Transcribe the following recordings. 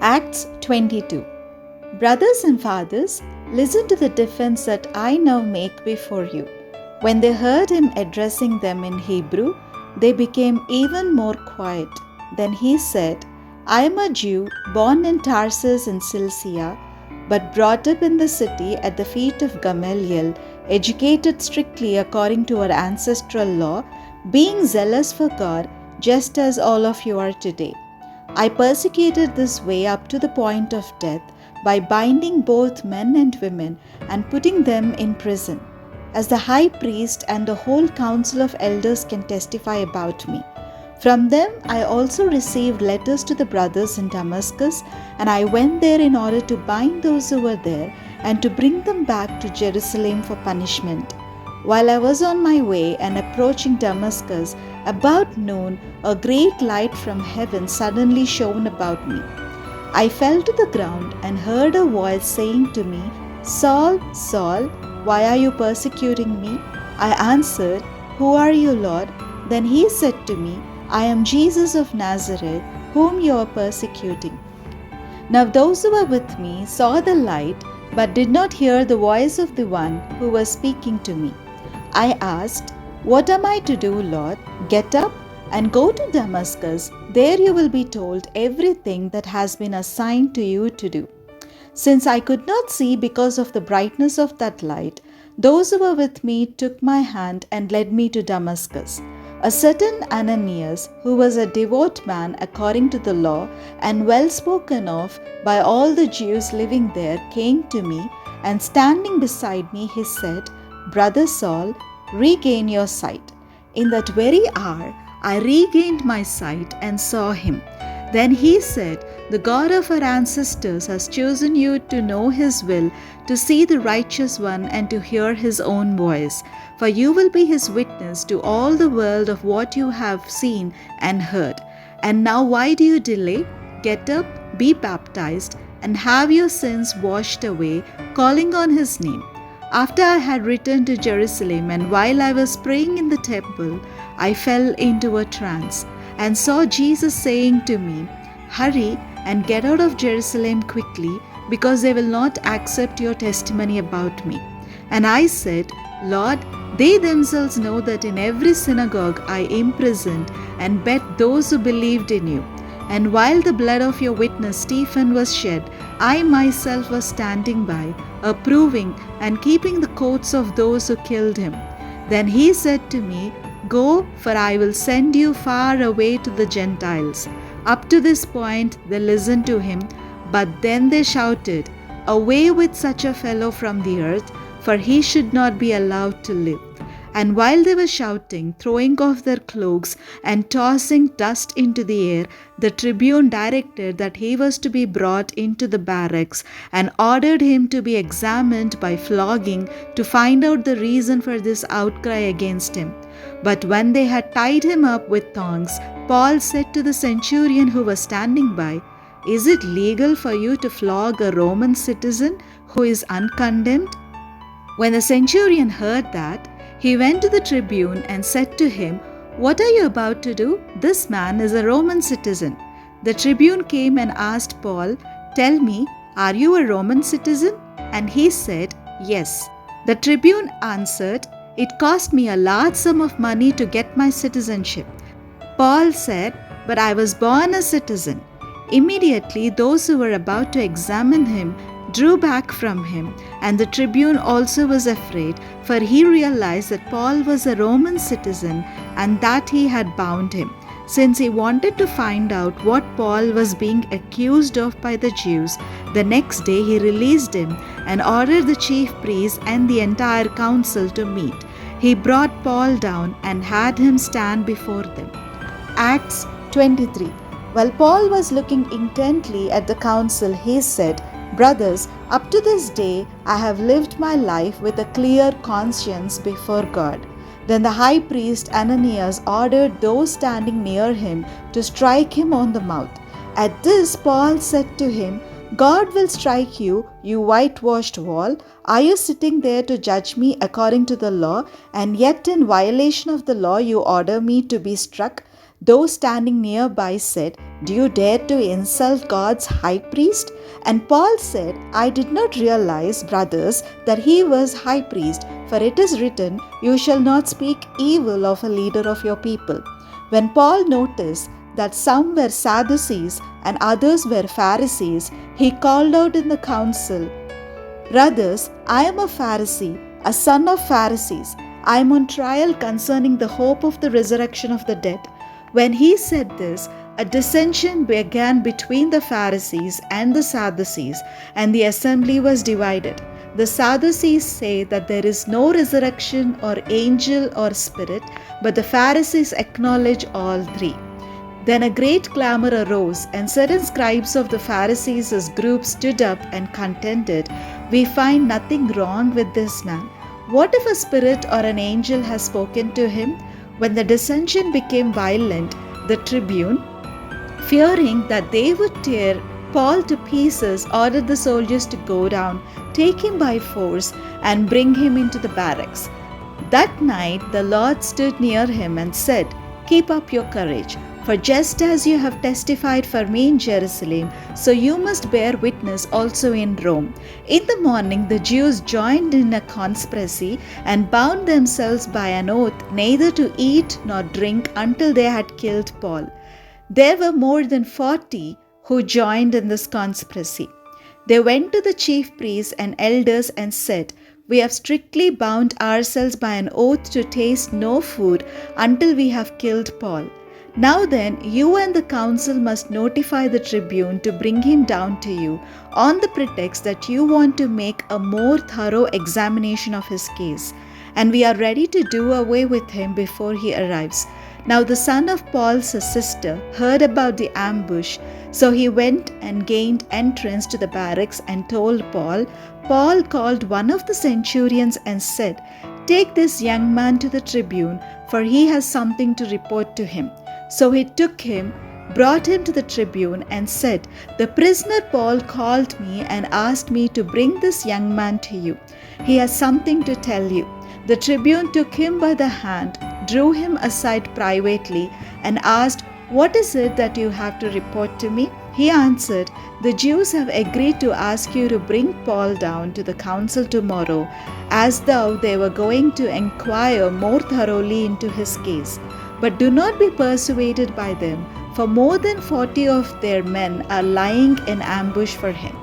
Acts 22. Brothers and fathers, listen to the defense that I now make before you. When they heard him addressing them in Hebrew, they became even more quiet. Then he said, I am a Jew born in Tarsus in Cilicia, but brought up in the city at the feet of Gamaliel, educated strictly according to our ancestral law, being zealous for God, just as all of you are today. I persecuted this way up to the point of death by binding both men and women and putting them in prison, as the high priest and the whole council of elders can testify about me. From them I also received letters to the brothers in Damascus, and I went there in order to bind those who were there and to bring them back to Jerusalem for punishment. While I was on my way and approaching Damascus, about noon, a great light from heaven suddenly shone about me. I fell to the ground and heard a voice saying to me, Saul, Saul, why are you persecuting me? I answered, Who are you, Lord? Then he said to me, I am Jesus of Nazareth, whom you are persecuting. Now those who were with me saw the light, but did not hear the voice of the one who was speaking to me. I asked, What am I to do, Lord? Get up and go to Damascus. There you will be told everything that has been assigned to you to do. Since I could not see because of the brightness of that light, those who were with me took my hand and led me to Damascus. A certain Ananias, who was a devout man according to the law and well spoken of by all the Jews living there, came to me, and standing beside me he said, Brother Saul, regain your sight. In that very hour I regained my sight and saw him. Then he said, The God of our ancestors has chosen you to know his will, to see the righteous one, and to hear his own voice. For you will be his witness to all the world of what you have seen and heard. And now why do you delay? Get up, be baptized, and have your sins washed away, calling on his name. After I had returned to Jerusalem, and while I was praying in the temple, I fell into a trance, and saw Jesus saying to me, Hurry and get out of Jerusalem quickly, because they will not accept your testimony about me. And I said, Lord, they themselves know that in every synagogue I imprisoned and beat those who believed in you. And while the blood of your witness Stephen was shed, I myself was standing by, approving and keeping the coats of those who killed him. Then he said to me, Go, for I will send you far away to the Gentiles. Up to this point they listened to him, but then they shouted, Away with such a fellow from the earth, for he should not be allowed to live. And while they were shouting, throwing off their cloaks, and tossing dust into the air, the tribune directed that he was to be brought into the barracks, and ordered him to be examined by flogging to find out the reason for this outcry against him. But when they had tied him up with thongs, Paul said to the centurion who was standing by, Is it legal for you to flog a Roman citizen who is uncondemned? When the centurion heard that, he went to the tribune and said to him, What are you about to do? This man is a Roman citizen. The tribune came and asked Paul, Tell me, are you a Roman citizen? And he said, Yes. The tribune answered, It cost me a large sum of money to get my citizenship. Paul said, But I was born a citizen. Immediately those who were about to examine him drew back from him, and the tribune also was afraid, for he realized that Paul was a Roman citizen and that he had bound him. Since he wanted to find out what Paul was being accused of by the Jews, the next day he released him and ordered the chief priests and the entire council to meet. He brought Paul down and had him stand before them. Acts 23. While Paul was looking intently at the council, he said, Brothers, up to this day I have lived my life with a clear conscience before God. Then the high priest Ananias ordered those standing near him to strike him on the mouth. At this Paul said to him, God will strike you, you whitewashed wall. Are you sitting there to judge me according to the law, and yet in violation of the law you order me to be struck? Those standing nearby said, Do you dare to insult God's high priest?" And Paul said, "I did not realize, brothers, that he was high priest, for it is written, 'You shall not speak evil of a leader of your people.'" When Paul noticed that some were Sadducees and others were Pharisees, he called out in the council, "Brothers, I am a Pharisee, a son of Pharisees. I am on trial concerning the hope of the resurrection of the dead." When he said this, a dissension began between the Pharisees and the Sadducees, and the assembly was divided. The Sadducees say that there is no resurrection or angel or spirit, but the Pharisees acknowledge all three. Then a great clamor arose, and certain scribes of the Pharisees as groups stood up and contended, "We find nothing wrong with this man. What if a spirit or an angel has spoken to him?" When the dissension became violent, the tribune, fearing that they would tear Paul to pieces, ordered the soldiers to go down, take him by force, and bring him into the barracks. That night the Lord stood near him and said, "Keep up your courage, for just as you have testified for me in Jerusalem, so you must bear witness also in Rome." In the morning the Jews joined in a conspiracy and bound themselves by an oath neither to eat nor drink until they had killed Paul. There were more than 40 who joined in this conspiracy. They went to the chief priests and elders and said, "We have strictly bound ourselves by an oath to taste no food until we have killed Paul. Now then, you and the council must notify the tribune to bring him down to you, on the pretext that you want to make a more thorough examination of his case, and we are ready to do away with him before he arrives." Now the son of Paul's sister heard about the ambush, so he went and gained entrance to the barracks and told Paul. Paul called one of the centurions and said, "Take this young man to the tribune, for he has something to report to him." So he took him, brought him to the tribune, and said, "The prisoner Paul called me and asked me to bring this young man to you. He has something to tell you." The tribune took him by the hand, drew him aside privately, and asked, "What is it that you have to report to me?" He answered, "The Jews have agreed to ask you to bring Paul down to the council tomorrow, as though they were going to inquire more thoroughly into his case. But do not be persuaded by them, for more than 40 of their men are lying in ambush for him.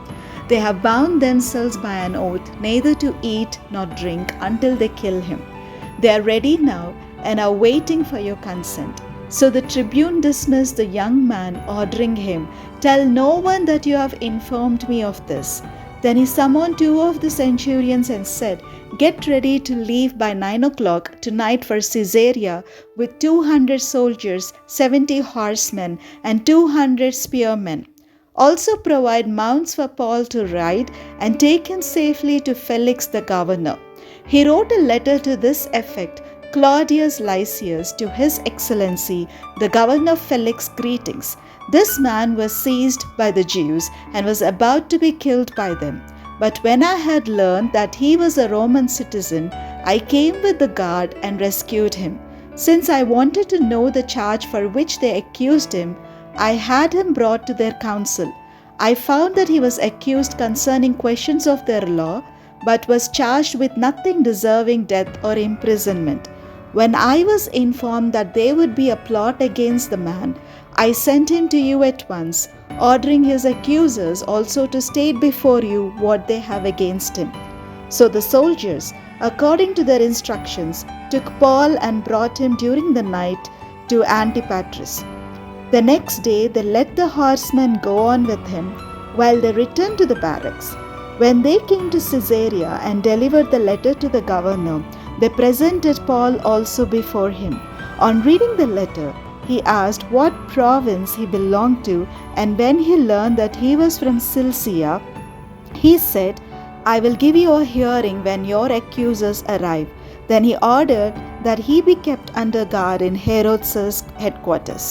They have bound themselves by an oath neither to eat nor drink until they kill him. They are ready now and are waiting for your consent." So the tribune dismissed the young man, ordering him, "Tell no one that you have informed me of this." Then he summoned 2 of the centurions and said, "Get ready to leave by 9 o'clock tonight for Caesarea with 200 soldiers, 70 horsemen, and 200 spearmen. Also provide mounts for Paul to ride and take him safely to Felix the governor." He wrote a letter to this effect: "Claudius Lysias, to His Excellency, the Governor Felix, greetings. This man was seized by the Jews and was about to be killed by them. But when I had learned that he was a Roman citizen, I came with the guard and rescued him. Since I wanted to know the charge for which they accused him, I had him brought to their council. I found that he was accused concerning questions of their law, but was charged with nothing deserving death or imprisonment. When I was informed that there would be a plot against the man, I sent him to you at once, ordering his accusers also to state before you what they have against him." So the soldiers, according to their instructions, took Paul and brought him during the night to Antipatris. The next day they let the horsemen go on with him, while they returned to the barracks. When they came to Caesarea and delivered the letter to the governor, they presented Paul also before him. On reading the letter, he asked what province he belonged to, and when he learned that he was from Cilicia, he said, "I will give you a hearing when your accusers arrive." Then he ordered that he be kept under guard in Herod's headquarters.